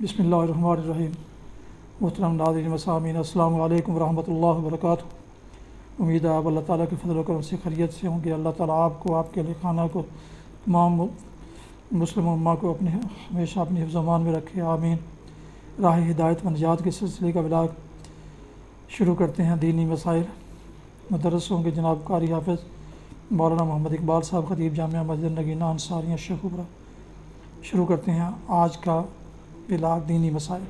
بسم اللہ الرحمن الرحیم۔ محترم ناظرین و سامعین، السلام علیکم ورحمۃ اللہ وبرکاتہ۔ امید ہے آپ اللہ تعالیٰ کے فضل و کرم سے خیریت سے ہوں گے۔ اللہ تعالیٰ آپ کو، آپ کے خانہ کو، تمام مسلم امہ کو ہمیشہ اپنی حفظ و امان میں رکھے، آمین۔ راہ ہدایت و نجات کے سلسلے کا ولاگ شروع کرتے ہیں۔ دینی مسائل مدرس ہوں گے جناب قاری حافظ مولانا محمد اقبال صاحب، خطیب جامعہ مسجد نگینہ انصاریہ شیخوپورہ۔ شروع کرتے ہیں آج کا ولاگ دینی مسائل۔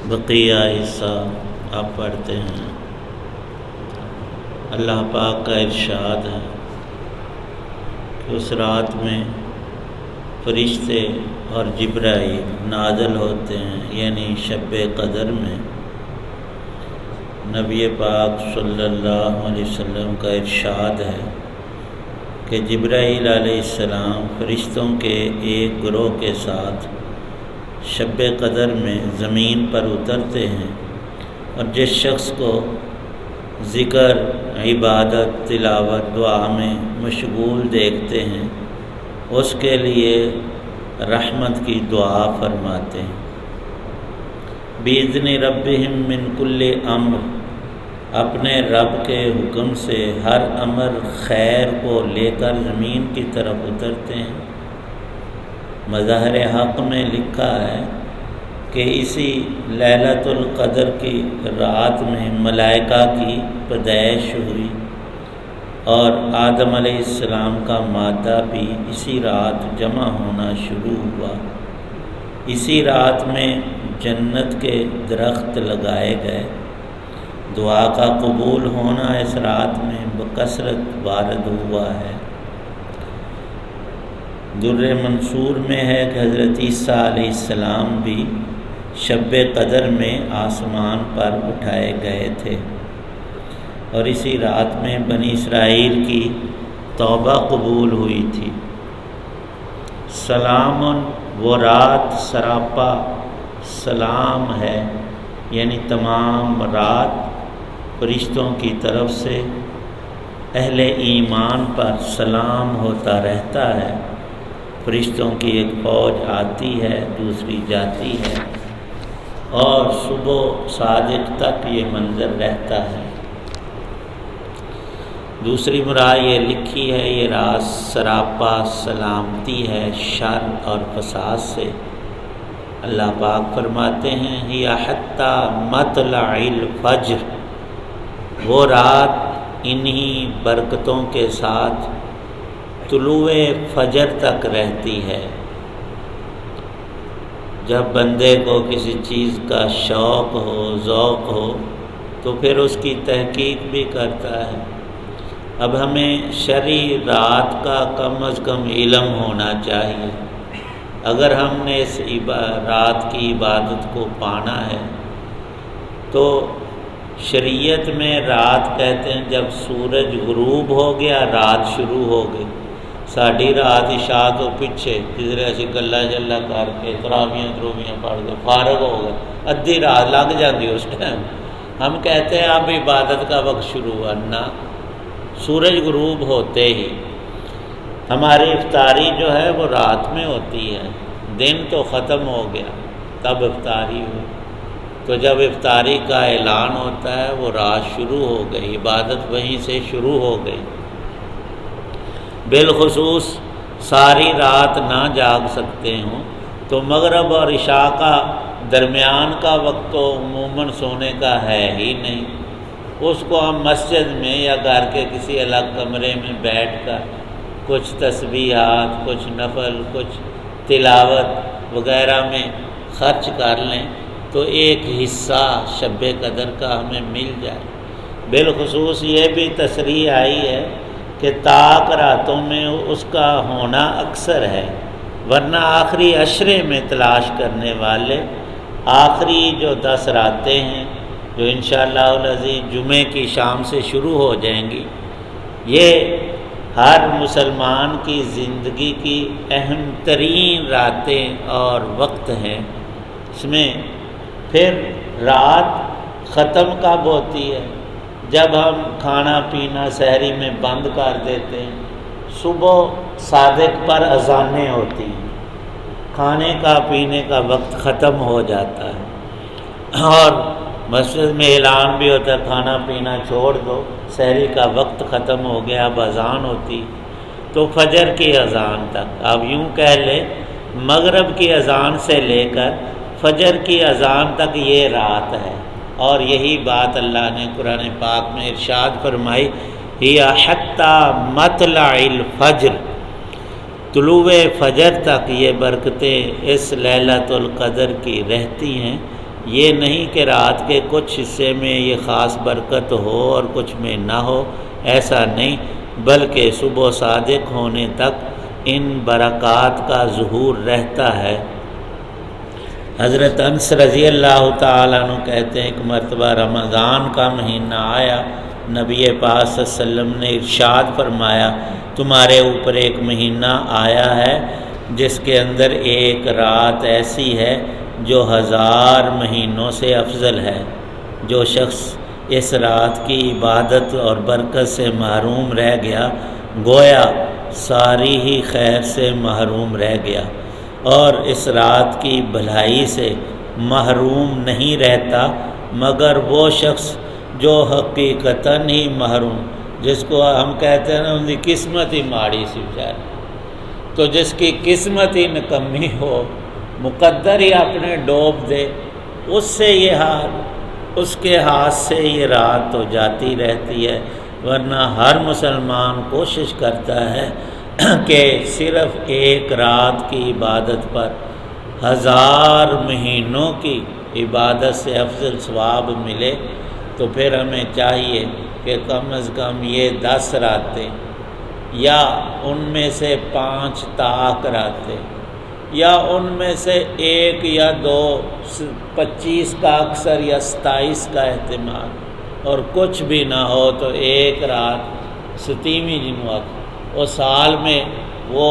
بقیہ حصہ آپ پڑھتے ہیں۔ اللہ پاک کا ارشاد ہے کہ اس رات میں فرشتے اور جبرائیل نازل ہوتے ہیں، یعنی شب قدر میں نبی پاک صلی اللہ علیہ وسلم کا ارشاد ہے کہ جبرائیل علیہ السلام فرشتوں کے ایک گروہ کے ساتھ شب قدر میں زمین پر اترتے ہیں، اور جس شخص کو ذکر، عبادت، تلاوت، دعا میں مشغول دیکھتے ہیں اس کے لیے رحمت کی دعا فرماتے ہیں۔ بِإِذْنِ رَبِّهِمْ مِنْ كُلِّ أَمْرٍ، اپنے رب کے حکم سے ہر امر خیر کو لے کر زمین کی طرف اترتے ہیں۔ مظاہر حق میں لکھا ہے کہ اسی لیلۃ القدر کی رات میں ملائکہ کی پیدائش ہوئی، اور آدم علیہ السلام کا مادہ بھی اسی رات جمع ہونا شروع ہوا۔ اسی رات میں جنت کے درخت لگائے گئے۔ دعا کا قبول ہونا اس رات میں بکثرت وارد ہوا ہے۔ در منصور میں ہے کہ حضرت عیسیٰ علیہ السلام بھی شب قدر میں آسمان پر اٹھائے گئے تھے، اور اسی رات میں بنی اسرائیل کی توبہ قبول ہوئی تھی۔ سلام، وہ رات سراپا سلام ہے، یعنی تمام رات فرشتوں کی طرف سے اہل ایمان پر سلام ہوتا رہتا ہے۔ فرشتوں کی ایک فوج آتی ہے، دوسری جاتی ہے، اور صبح صادق تک یہ منظر رہتا ہے۔ دوسری مراد یہ لکھی ہے، یہ رات سراپا سلامتی ہے شر اور فساد سے۔ اللہ پاک فرماتے ہیں ہی حتی مطلع الفجر، وہ رات انہی برکتوں کے ساتھ طلوع فجر تک رہتی ہے۔ جب بندے کو کسی چیز کا شوق ہو، ذوق ہو، تو پھر اس کی تحقیق بھی کرتا ہے۔ اب ہمیں شرعی رات کا کم از کم علم ہونا چاہیے۔ اگر ہم نے اس رات کی عبادت کو پانا ہے تو شریعت میں رات کہتے ہیں جب سورج غروب ہو گیا رات شروع ہو گئی۔ ساڑھی رات عشاء تو پیچھے جس طرح اسی گلا جلا کر کے تراویاں پڑھ کے فارغ ہو گئے، ادھی رات لگ جاتی اس ٹائم۔ ہم کہتے ہیں اب عبادت کا وقت شروع ہوا، نہ، سورج غروب ہوتے ہی ہماری افطاری جو ہے وہ رات میں ہوتی ہے۔ دن تو ختم ہو گیا تب افطاری ہوئی، تو جب افطاری کا اعلان ہوتا ہے وہ رات شروع ہو گئی، عبادت وہیں سے شروع ہو گئی۔ بالخصوص ساری رات نہ جاگ سکتے ہوں تو مغرب اور عشاء کا درمیان کا وقت تو عموماً سونے کا ہے ہی نہیں، اس کو ہم مسجد میں یا گھر کے کسی الگ کمرے میں بیٹھ کر کچھ تسبیحات، کچھ نفل، کچھ تلاوت وغیرہ میں خرچ کر لیں تو ایک حصہ شب قدر کا ہمیں مل جائے۔ بالخصوص یہ بھی تصریح آئی ہے کہ طاق راتوں میں اس کا ہونا اکثر ہے، ورنہ آخری عشرے میں تلاش کرنے والے آخری جو 10 راتیں ہیں جو انشاءاللہ العزیز جمعے کی شام سے شروع ہو جائیں گی، یہ ہر مسلمان کی زندگی کی اہم ترین راتیں اور وقت ہیں۔ اس میں پھر رات ختم کب ہوتی ہے؟ جب ہم کھانا پینا سحری میں بند کر دیتے ہیں، صبح صادق پر اذانیں ہوتی ہیں، کھانے کا پینے کا وقت ختم ہو جاتا ہے، اور مسجد میں اعلان بھی ہوتا ہے کھانا پینا چھوڑ دو، سحری کا وقت ختم ہو گیا، اب اذان ہوتی، تو فجر کی اذان تک، اب یوں کہہ لیں مغرب کی اذان سے لے کر فجر کی اذان تک یہ رات ہے۔ اور یہی بات اللہ نے قرآن پاک میں ارشاد فرمائی، ہی حتی مطلع الفجر، طلوع فجر تک یہ برکتیں اس لیلۃ القدر کی رہتی ہیں۔ یہ نہیں کہ رات کے کچھ حصے میں یہ خاص برکت ہو اور کچھ میں نہ ہو، ایسا نہیں، بلکہ صبح صادق ہونے تک ان برکات کا ظہور رہتا ہے۔ حضرت انس رضی اللہ تعالیٰ عنہ کہتے ہیں ایک مرتبہ رمضان کا مہینہ آیا، نبی پاک صلی اللہ علیہ وسلم نے ارشاد فرمایا تمہارے اوپر ایک مہینہ آیا ہے جس کے اندر ایک رات ایسی ہے جو 1000 مہینوں سے افضل ہے۔ جو شخص اس رات کی عبادت اور برکت سے محروم رہ گیا گویا ساری ہی خیر سے محروم رہ گیا، اور اس رات کی بھلائی سے محروم نہیں رہتا مگر وہ شخص جو حقیقتاً ہی محروم، جس کو ہم کہتے ہیں نا ان کی قسمت ہی ماڑی سی بیچاری، تو جس کی قسمت ہی نکمی ہو، مقدر ہی اپنے ڈوب دے، اس سے یہ حال، اس کے ہاتھ سے یہ رات تو جاتی رہتی ہے۔ ورنہ ہر مسلمان کوشش کرتا ہے کہ صرف ایک رات کی عبادت پر 1000 مہینوں کی عبادت سے افضل ثواب ملے، تو پھر ہمیں چاہیے کہ کم از کم یہ 10 راتیں یا ان میں سے 5 طاق راتیں یا ان میں سے 1 یا 2 25 کا اکثر یا 27 کا احتمال، اور کچھ بھی نہ ہو تو ایک رات 27ویں جمعہ اور سال میں وہ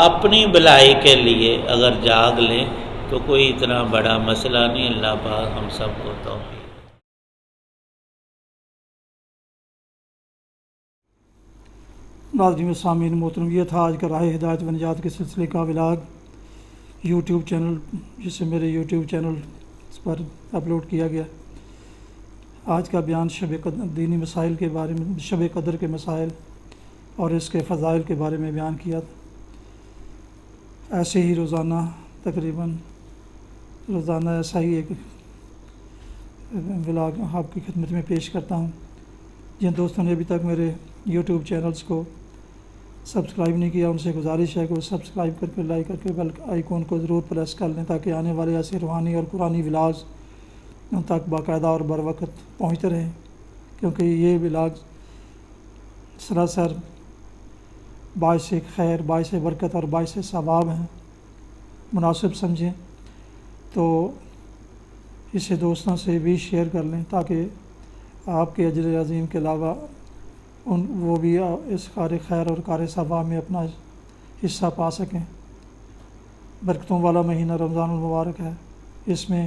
اپنی بھلائی کے لیے اگر جاگ لیں تو کوئی اتنا بڑا مسئلہ نہیں۔ اللہ پاک ہم سب کو توفیق۔ ناظرین سامعین محترم، یہ تھا آج کا راہ ہدایت و نجات کے سلسلے کا ولاگ یوٹیوب چینل، جسے میرے یوٹیوب چینل پر اپلوڈ کیا گیا۔ آج کا بیان شب قدر، دینی مسائل کے بارے میں، شب قدر کے مسائل اور اس کے فضائل کے بارے میں بیان کیا۔ ایسے ہی روزانہ تقریباً روزانہ ایسا ہی ایک ولاگ آپ کی خدمت میں پیش کرتا ہوں۔ جن دوستوں نے ابھی تک میرے یوٹیوب چینلز کو سبسکرائب نہیں کیا، ان سے گزارش ہے کہ وہ سبسکرائب کر کے لائک کر کے بیل آئیکن کو ضرور پریس کر لیں تاکہ آنے والے ایسے روحانی اور قرآنی ولاگز ان تک باقاعدہ اور بر وقت پہنچتے رہیں، کیونکہ یہ ولاگز سراسر باعث خیر، باعث برکت اور باعث ثواب ہیں۔ مناسب سمجھیں تو اسے دوستوں سے بھی شیئر کر لیں تاکہ آپ کے اجر عظیم کے علاوہ وہ بھی اس کار خیر اور کار ثواب میں اپنا حصہ پا سکیں۔ برکتوں والا مہینہ رمضان المبارک ہے، اس میں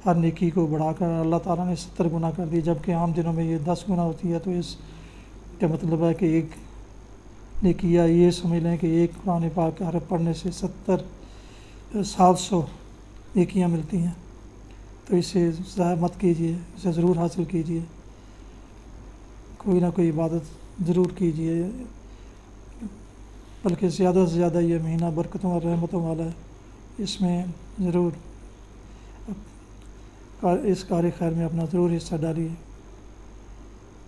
ہر نیکی کو بڑھا کر اللہ تعالیٰ نے 70 گنا کر دی، جبکہ عام دنوں میں یہ 10 گنا ہوتی ہے۔ تو اس کا مطلب ہے کہ ایک نیکی، یا یہ سمجھ لیں کہ ایک قرآن پاک کا حرف پڑھنے سے 700 نیکیاں ملتی ہیں۔ تو اسے ضائع مت کیجیے، اسے ضرور حاصل کیجیے، کوئی نہ کوئی عبادت ضرور کیجیے، بلکہ زیادہ سے زیادہ یہ مہینہ برکتوں اور رحمتوں والا ہے، اس میں ضرور اس کار خیر میں اپنا ضرور حصہ ڈالیے۔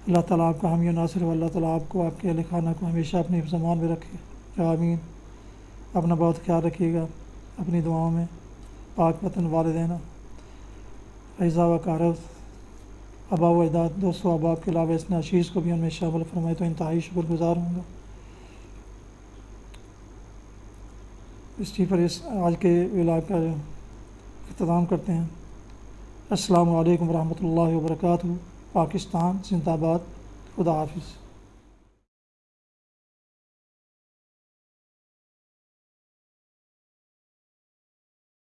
اللہ تعالیٰ آپ کا حامی و ناصر ہو، اللہ تعالیٰ آپ کو، آپ کے اہل خانہ کو ہمیشہ اپنی زمان میں رکھے، آمین۔ اپنا بہت خیال رکھیے گا، اپنی دعاؤں میں پاک وطن، والدین، اعزاء و اقارب، آباء و اجداد، دوست و احباب کے علاوہ اس ناشیز کو بھی ان میں شامل فرمائے تو انتہائی شکر گزار ہوں گا۔ اس چیز پر آج کے ولاگ کا اختتام کرتے ہیں۔ السلام علیکم ورحمۃ اللہ وبرکاتہ۔ پاکستان زندہ باد، خدا حافظ۔